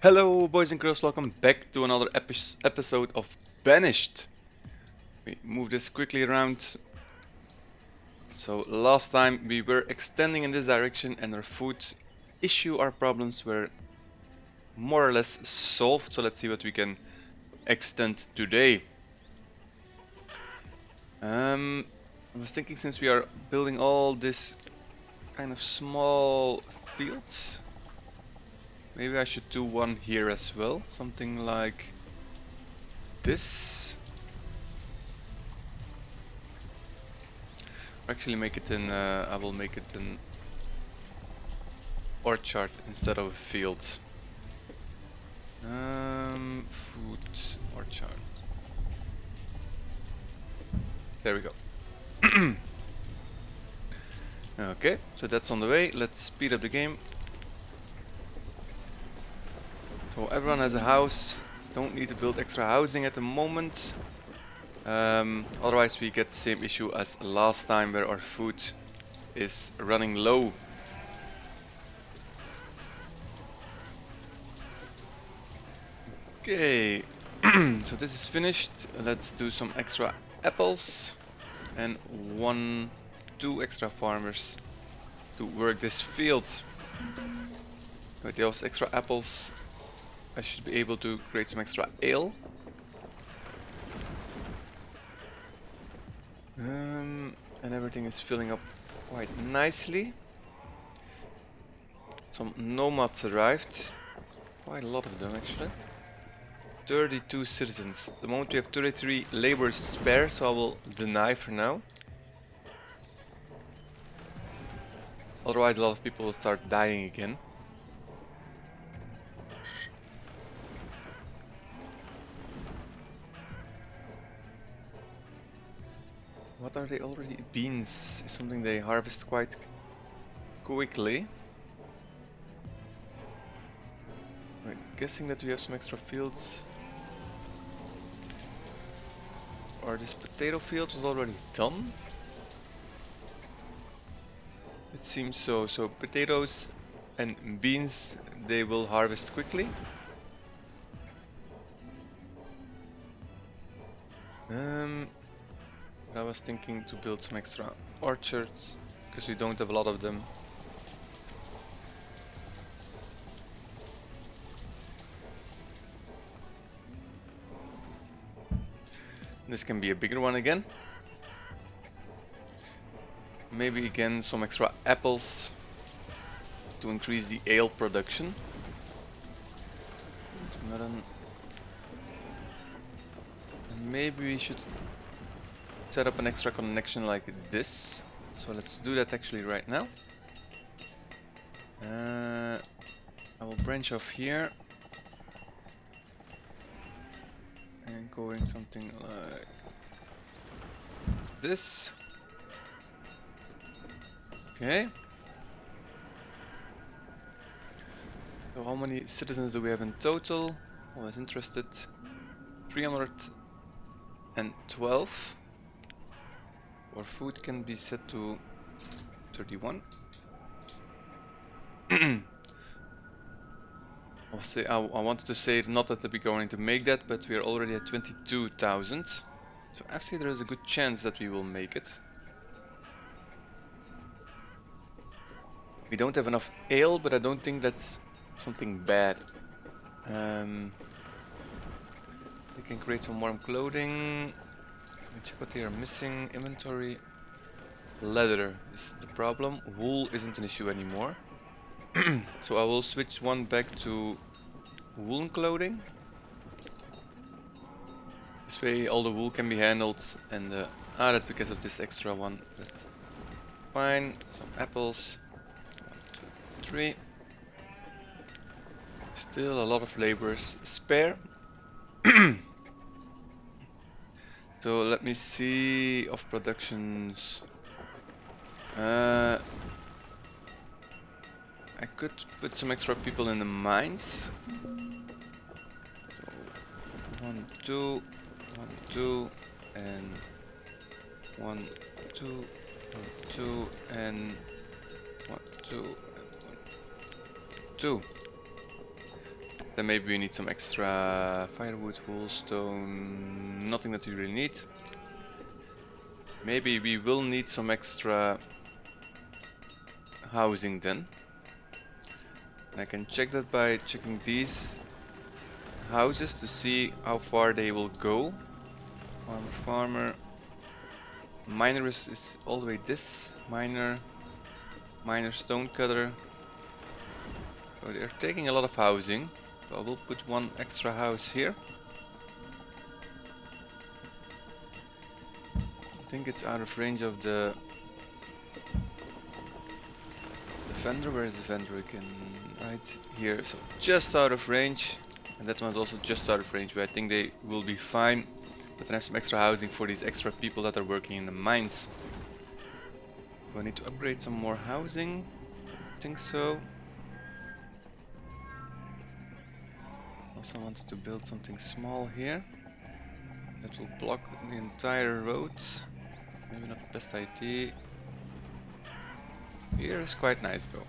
Hello boys and girls, welcome back to another episode of Banished. We move this quickly around. So last time we were extending in this direction and our food issue, our problems were more or less solved. So let's see what we can extend today. I was thinking, since we are building all this kind of small fields, maybe I should do one here as well. Something like this. Actually make it in, I will make it an orchard instead of a field. Food orchard. There we go. Okay, so that's on the way. Let's speed up the game. So everyone has a house. Don't need to build extra housing at the moment. Otherwise we get the same issue as last time, where our food is running low. Okay, so this is finished. Let's do some extra apples and two extra farmers to work this field. With those extra apples, I should be able to create some extra ale. And everything is filling up quite nicely. Some nomads arrived. Quite a lot of them actually. 32 citizens. At the moment we have 33 laborers spare, so I will deny for now. Otherwise a lot of people will start dying again. What are they already? Beans is something they harvest quite quickly. I'm guessing that we have some extra fields. Or this potato field was already done? It seems so. So potatoes and beans, they will harvest quickly. I was thinking to build some extra orchards, because we don't have a lot of them. This can be a bigger one again. Maybe again some extra apples to increase the ale production. And maybe we should set up an extra connection like this. So let's do that actually right now. I will branch off here and go in something like this. Okay. So how many citizens do we have in total? I was interested. 312. Our food can be set to 31. I wanted to say not that we're going to make that, but we are already at 22,000. So actually there is a good chance that we will make it. We don't have enough ale, but I don't think that's something bad. We can create some warm clothing. Let me check what they are missing. Inventory. Leather is the problem. Wool isn't an issue anymore. So I will switch one back to woolen clothing. This way all the wool can be handled, and that's because of this extra one. That's fine. Some apples. 1, 2, 3. Still a lot of laborers spare. So let me see of productions. I could put some extra people in the mines. So 1, 2, 1, 2, and 1, 2, 1, 2, and 1, 2, and 1, 2. Then maybe we need some extra firewood, wool, stone, nothing that we really need. Maybe we will need some extra housing then. And I can check that by checking these houses to see how far they will go. Farmer. Miner is all the way this. Miner stonecutter. So they're taking a lot of housing. So I will put one extra house here. I think it's out of range of the vendor. Where is the vendor again? Right here. So just out of range. And that one's also just out of range, but I think they will be fine. But then I have some extra housing for these extra people that are working in the mines. Do I need to upgrade some more housing? I think so. Also wanted to build something small here. That will block the entire road. Maybe not the best idea. Here is quite nice though.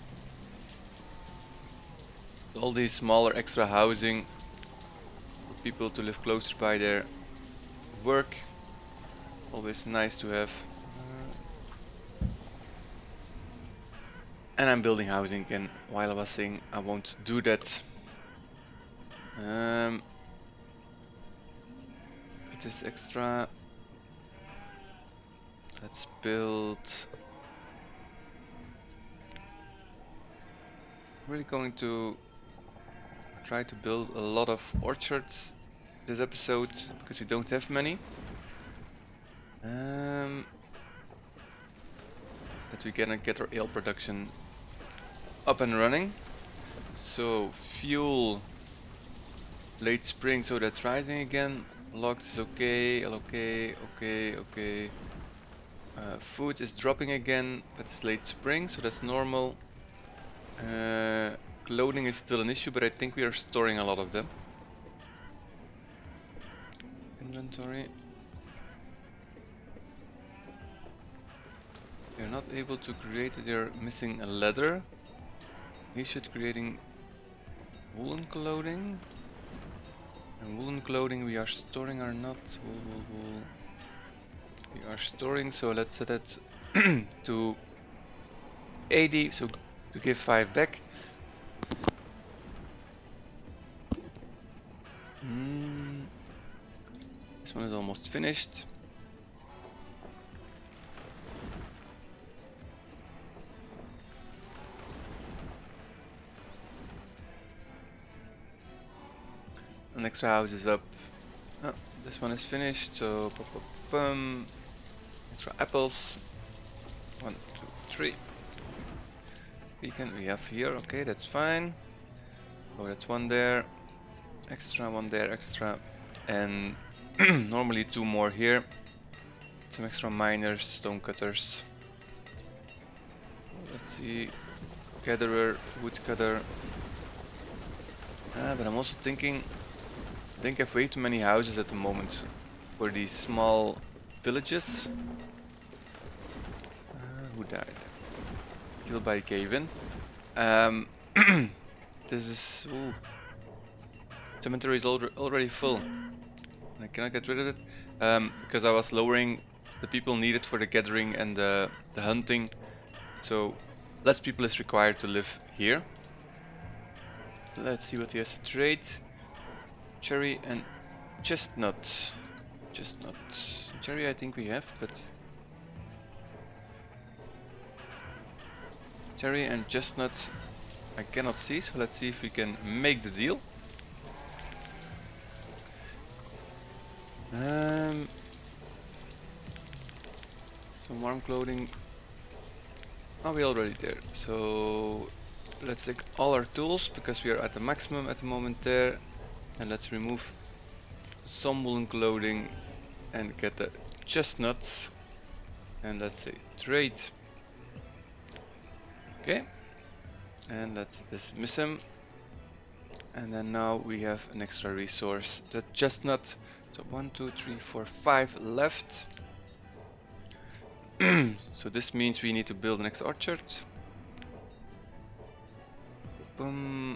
All these smaller extra housing for people to live closer by their work. Always nice to have. And I'm building housing again while I was saying I won't do that. It is extra. Let's build. Really going to try to build a lot of orchards this episode because we don't have many. That we can get our ale production up and running. So fuel late spring, so that's rising again. Logs is okay, okay. Food is dropping again, but it's late spring, so that's normal. Clothing is still an issue, but I think we are storing a lot of them. Inventory. They're not able to create, they're missing a leather. We should creating woolen clothing. And woolen clothing we are storing or not? Wool. We are storing, so let's set it to 80, so to give 5 back. This one is almost finished. An extra house is up. Oh, this one is finished, so extra apples. 1, 2, 3. We have here, okay, that's fine. Oh, that's one there. Extra, one there, extra. And normally 2 more here. Some extra miners, stone cutters. Let's see. Gatherer, woodcutter. But I'm also thinking, I think I have way too many houses at the moment for these small villages. Who died? Killed by a cave-in. This is... Ooh. The inventory is already full. I cannot get rid of it because I was lowering the people needed for the gathering and the hunting. So less people is required to live here. Let's see what he has to trade. Cherry and chestnut. Cherry I think we have, but cherry and chestnut I cannot see, so let's see if we can make the deal. Some warm clothing. Are we already there? So let's take all our tools because we are at the maximum at the moment there, and let's remove some woolen clothing and get the chestnuts, and let's say trade. Okay, and let's dismiss him, and then now we have an extra resource, the chestnut. So 1, 2, 3, 4, 5 left. So this means we need to build an next orchard. Boom.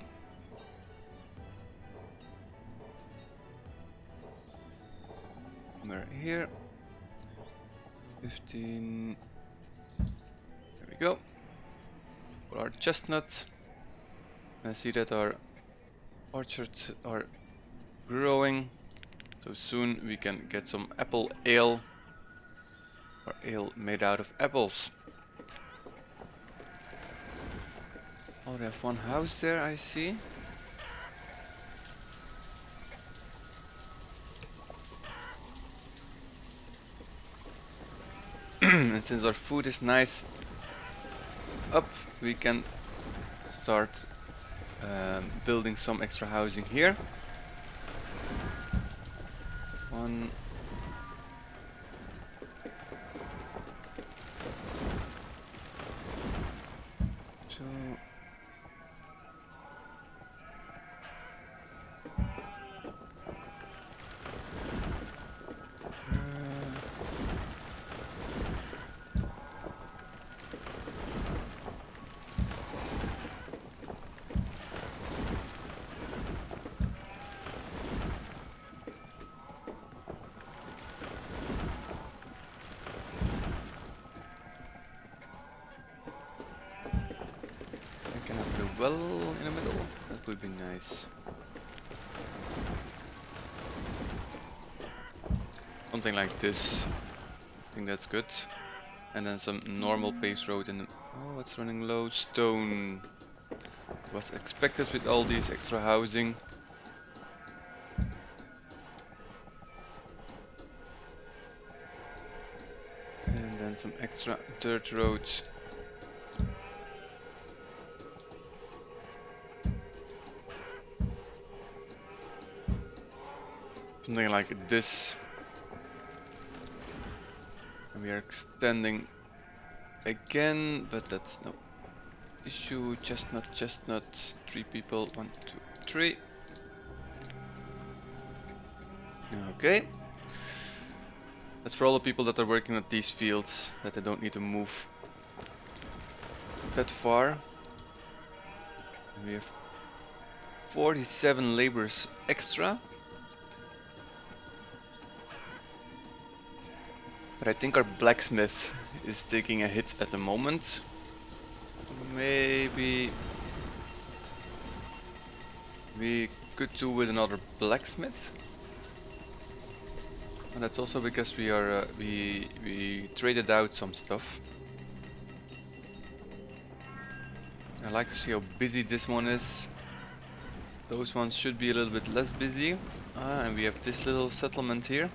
somewhere here. 15. There we go. For our chestnuts. I see that our orchards are growing, so soon we can get some apple ale, or ale made out of apples. Oh, they have one house there, I see. And since our food is nice up, we can start building some extra housing here. 1, 2. Can I put a well in the middle? That would be nice. Something like this. I think that's good. And then some normal paved road in the... Oh, it's running low. Stone. Was expected with all these extra housing. And then some extra dirt roads. Something like this. And we are extending again, but that's no issue. Chestnut, chestnut. 3 people. 1, 2, 3. Okay. That's for all the people that are working at these fields, that they don't need to move that far. And we have 47 laborers extra. But I think our blacksmith is taking a hit at the moment. Maybe we could do with another blacksmith. And that's also because we are we traded out some stuff. I like to see how busy this one is. Those ones should be a little bit less busy. And we have this little settlement here.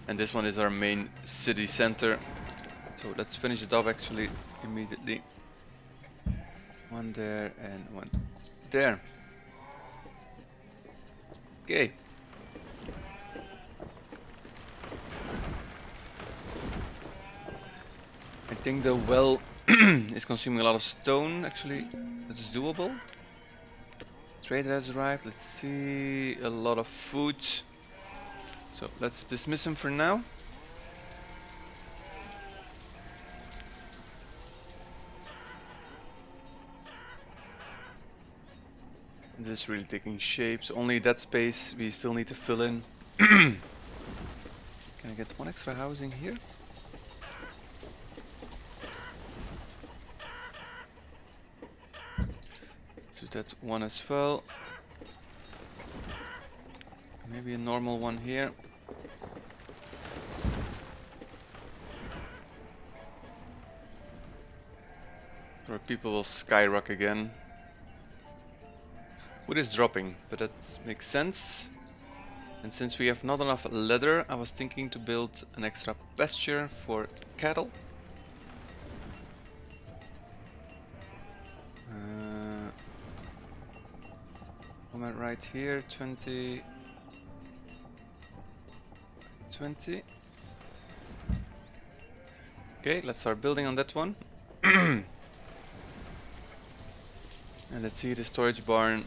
And this one is our main city center. So let's finish it off actually immediately. 1 there and 1 there. Okay. I think the well is consuming a lot of stone actually. That is doable. Trader has arrived. Let's see, a lot of food. So let's dismiss him for now. This is really taking shape. So only that space we still need to fill in. Can I get 1 extra housing here? So that's 1 as well. Maybe a normal one here. Or people will skyrock again. Wood is dropping, but that makes sense. And since we have not enough leather, I was thinking to build an extra pasture for cattle. Am I right here? 20. 20. Okay, let's start building on that one. And let's see, the storage barn,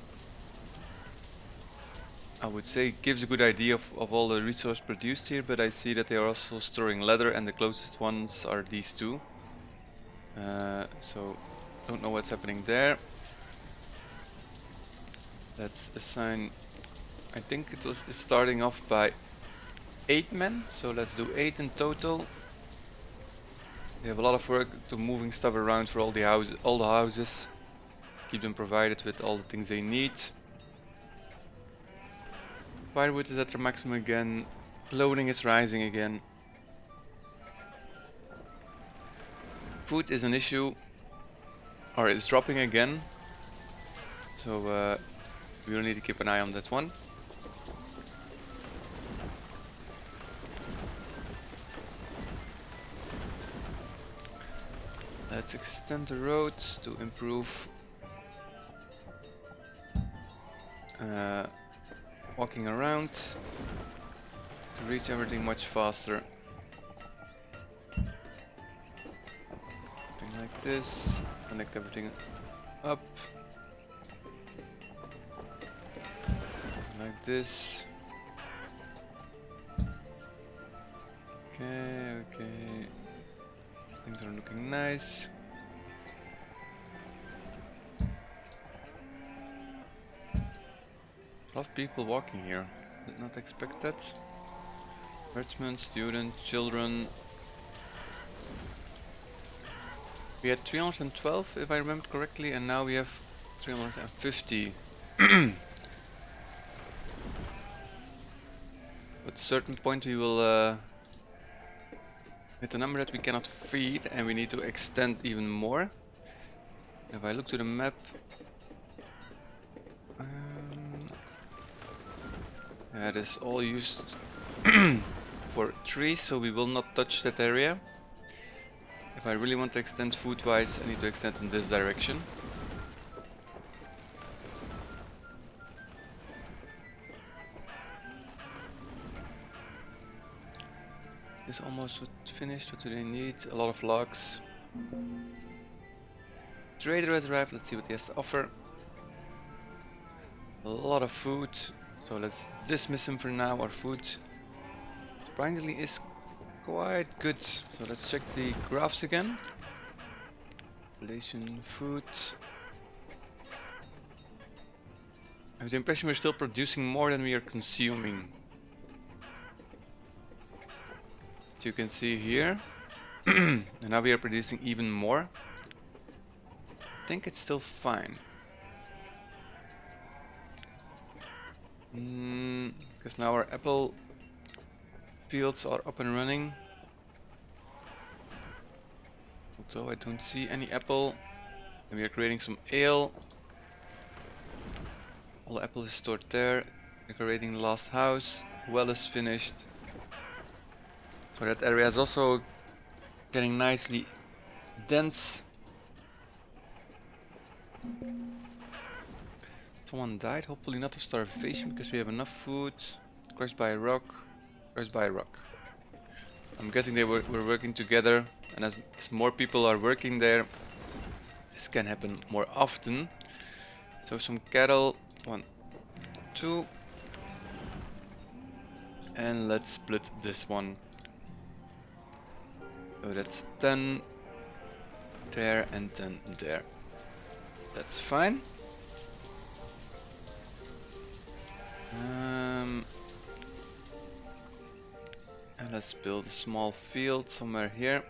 I would say gives a good idea of all the resource produced here, but I see that they are also storing leather and the closest ones are these 2. So don't know what's happening there. Let's assign I think it's starting off by 8 men, so let's do 8 in total. We have a lot of work to moving stuff around for all the houses. Keep them provided with all the things they need. Firewood is at their maximum again. Loading is rising again. Food is an issue, or it's dropping again. So we will need to keep an eye on that one. Let's extend the road to improve walking around to reach everything much faster. Something like this, connect everything up like this. Okay. Things are looking nice. A lot of people walking here. Did not expect that. Herdsmen, students, children. We had 312 if I remember correctly, and now we have 350. At a certain point we will hit a number that we cannot feed and we need to extend even more. If I look to the map, yeah, it is all used for trees, so we will not touch that area. If I really want to extend food wise, I need to extend in this direction. This almost finished. What do they need? A lot of logs. Trader has arrived. Let's see what he has to offer. A lot of food. So let's dismiss him for now. Our food surprisingly is quite good. So let's check the graphs again. Population, food. I have the impression we're still producing more than we are consuming. As you can see here. And now we are producing even more. I think it's still fine. Because now our apple fields are up and running. Although I don't see any apple. And we are creating some ale. All the apple is stored there. Decorating the last house. Well is finished. So that area is also getting nicely dense. Someone died, hopefully not of starvation because we have enough food. Crushed by a rock. Crushed by a rock. I'm guessing they were working together, and as more people are working there, this can happen more often. So some cattle, 1, 2. And let's split this one. So that's 10 there and 10 there. That's fine. And let's build a small field somewhere here.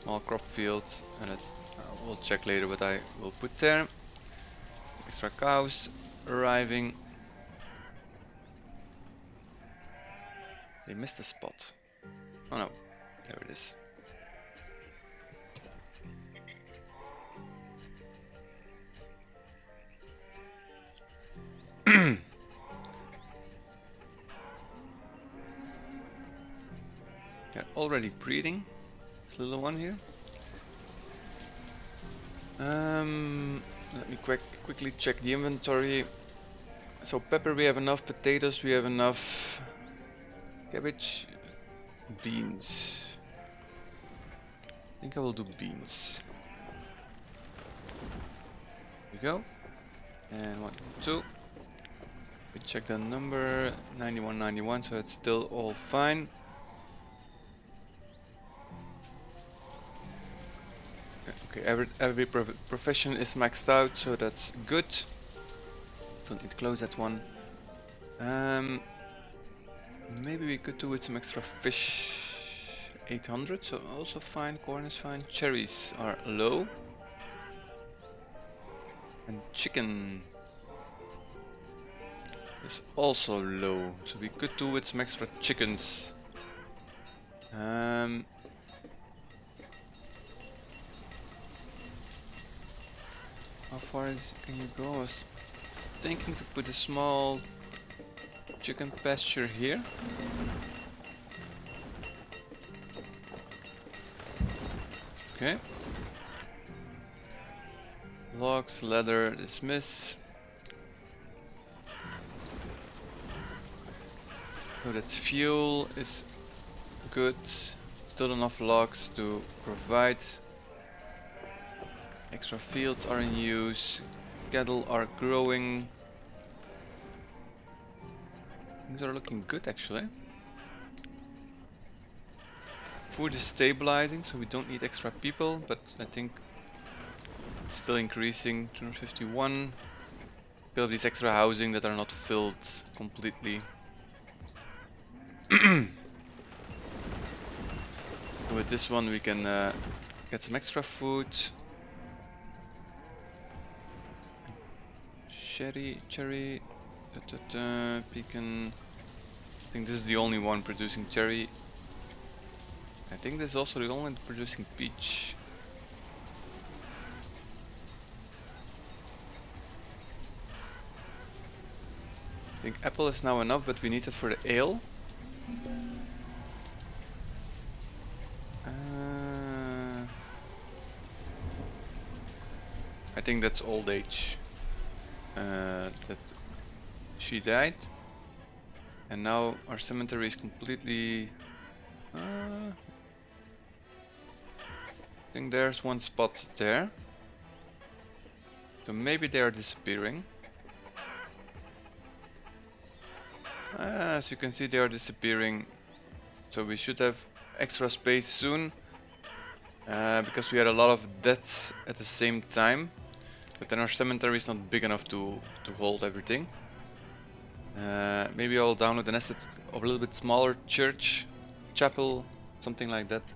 Small crop field, and we'll check later what I will put there. Extra cows arriving. They missed a spot. Oh no, there it is. They're already breeding. This little one here. Let me quickly check the inventory. So pepper we have enough, potatoes we have enough, cabbage, beans. I think I will do beans. Here we go. And 1, 2. We check the number 9191, so it's still all fine. Okay, every profession is maxed out, so that's good. Don't need to close that one. Maybe we could do with some extra fish. 800, so also fine. Corn is fine. Cherries are low. And chicken is also low, so we could do with some extra chickens. How far can you go? I was thinking to put a small chicken pasture here. Okay. Logs, leather, dismiss. So that's fuel is good. Still enough logs to provide. Extra fields are in use. Cattle are growing. Things are looking good actually. Food is stabilizing, so we don't need extra people, but I think it's still increasing. 251. Build these extra housing that are not filled completely. With this one we can get some extra food. Cherry, pecan. I think this is the only one producing cherry. I think this is also the only one producing peach. I think apple is now enough, but we need it for the ale. I think that's old age. That she died, and now our cemetery is completely. I think there's one spot there, so maybe they are disappearing. As you can see, they are disappearing, so we should have extra space soon, because we had a lot of deaths at the same time. But then our cemetery is not big enough to hold everything. Maybe I'll download an asset of a little bit smaller church, chapel, something like that.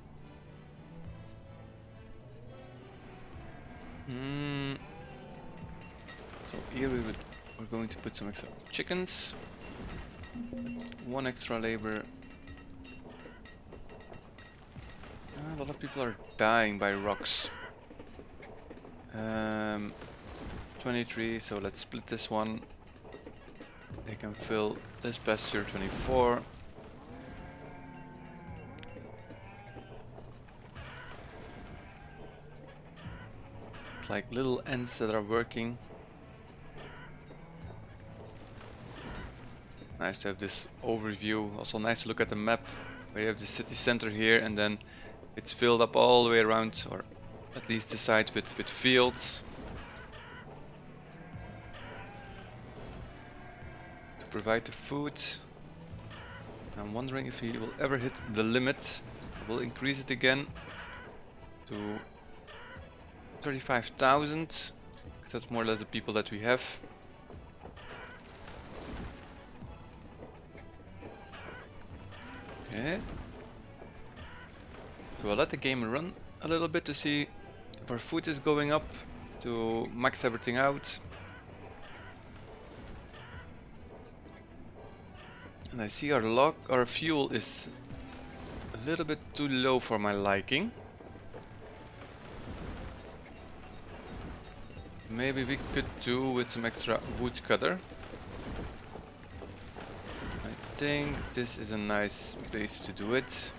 So here we're going to put some extra chickens. That's one extra labor. A lot of people are dying by rocks. 23, so let's split this one. They can fill this pasture. 24. It's like little ants that are working. Nice to have this overview. Also nice to look at the map where you have the city center here, and then it's filled up all the way around, or at least the sides with fields. To provide the food. I'm wondering if he will ever hit the limit. We'll increase it again to 35,000, because that's more or less the people that we have. Okay. So I'll let the game run a little bit to see if our food is going up, to max everything out. And I see our fuel is a little bit too low for my liking. Maybe we could do with some extra woodcutter. I think this is a nice base to do it.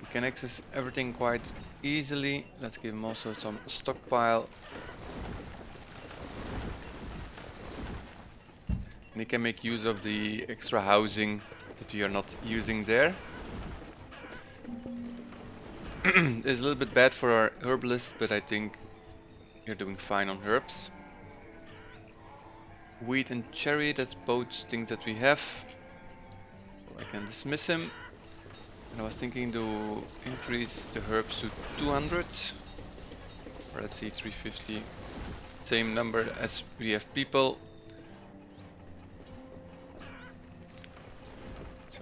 We can access everything quite easily. Let's give him also some stockpile. And he can make use of the extra housing that we are not using there. It's a little bit bad for our herbalist, but I think you're doing fine on herbs. Wheat and cherry, that's both things that we have. So I can dismiss him. And I was thinking to increase the herbs to 200, or let's see, 350. Same number as we have people. So,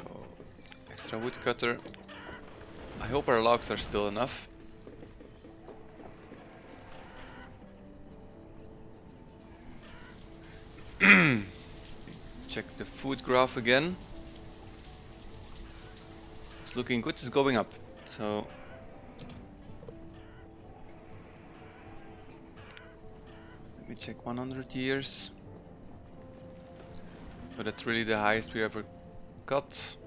extra woodcutter. I hope our logs are still enough. Check the food graph again. It's looking good, it's going up. So let me check 100 years. But that's really the highest we ever got.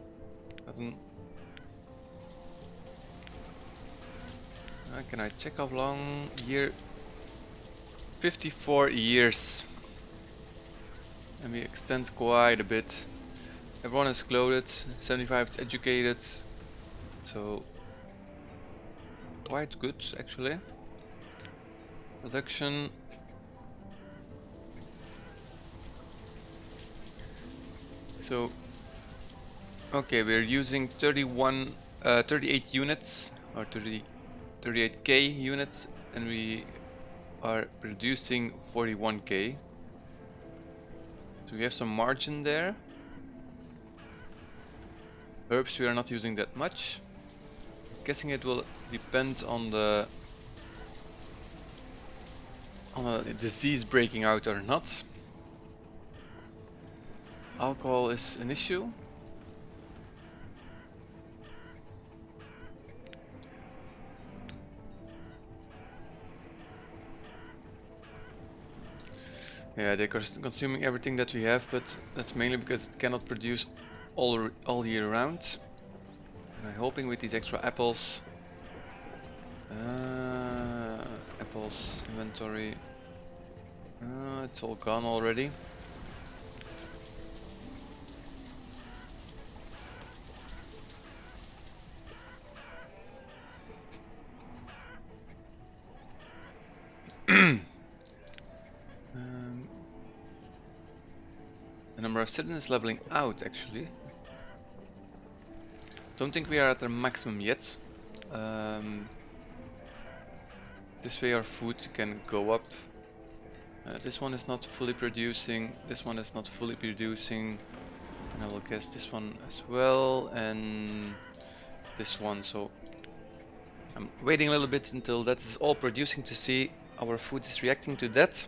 Can I check how long? Year 54 years. And we extend quite a bit. Everyone is clothed, 75 is educated. So quite good actually. Production. So okay, we're using 38 units or 38k units, and we are producing 41k. So we have some margin there. Herbs we are not using that much. Guessing it will depend on the disease breaking out or not. Alcohol is an issue. Yeah, they're consuming everything that we have, but that's mainly because it cannot produce all year round. And I'm hoping with these extra apples. Apples inventory. It's all gone already. The number of citizens is leveling out actually. Don't think we are at our maximum yet. This way our food can go up. This one is not fully producing, this one is not fully producing, and I will guess this one as well, and this one. So I'm waiting a little bit until that is all producing to see how our food is reacting to that.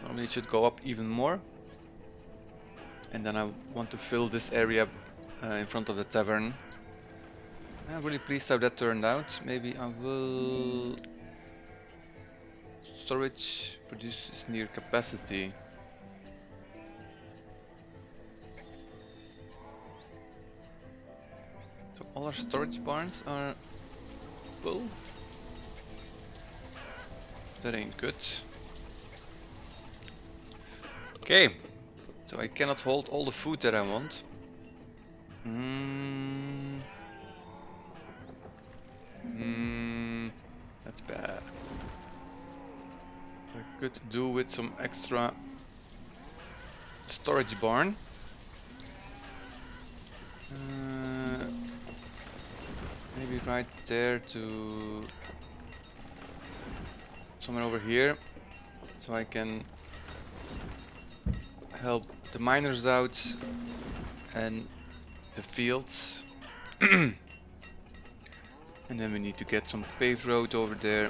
Normally it should go up even more. And then I want to fill this area in front of the tavern. I'm really pleased how that turned out. Maybe I will... Storage produces near capacity. So all our storage barns are full. That ain't good. Okay, so I cannot hold all the food that I want. That's bad. I could do with some extra storage barn. Maybe right there to somewhere over here, so I can help the miners out and the fields. And then we need to get some paved road over there,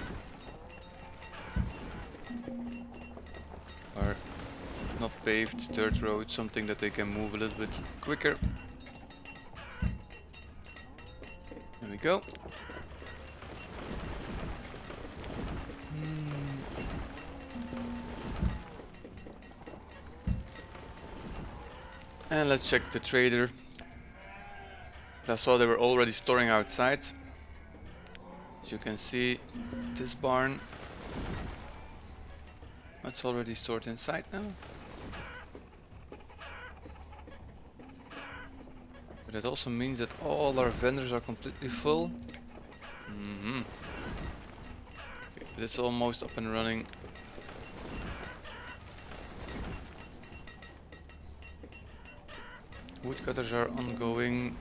or not paved, dirt road, something that they can move a little bit quicker. There we go. And let's check the trader. I saw they were already storing outside. As you can see, this barn, it's already stored inside now. But that also means that all our vendors are completely full. Okay, this is almost up and running. Woodcutters are ongoing.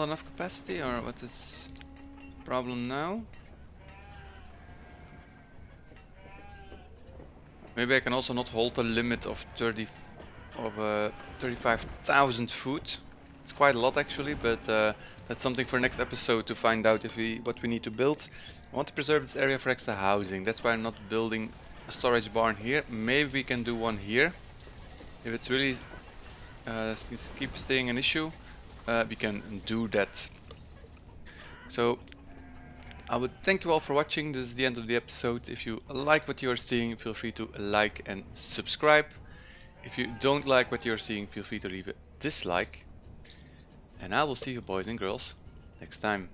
enough capacity, or what is the problem now? Maybe I can also not hold the limit of 35,000 food. It's quite a lot actually, but that's something for next episode to find out if what we need to build. I want to preserve this area for extra housing. That's why I'm not building a storage barn here. Maybe we can do one here. If it's really keeps staying an issue, we can do that. So I would thank you all for watching. This is the end of the episode. If you like what you are seeing, feel free to like and subscribe. If you don't like what you're seeing, feel free to leave a dislike. And I will see you boys and girls next time.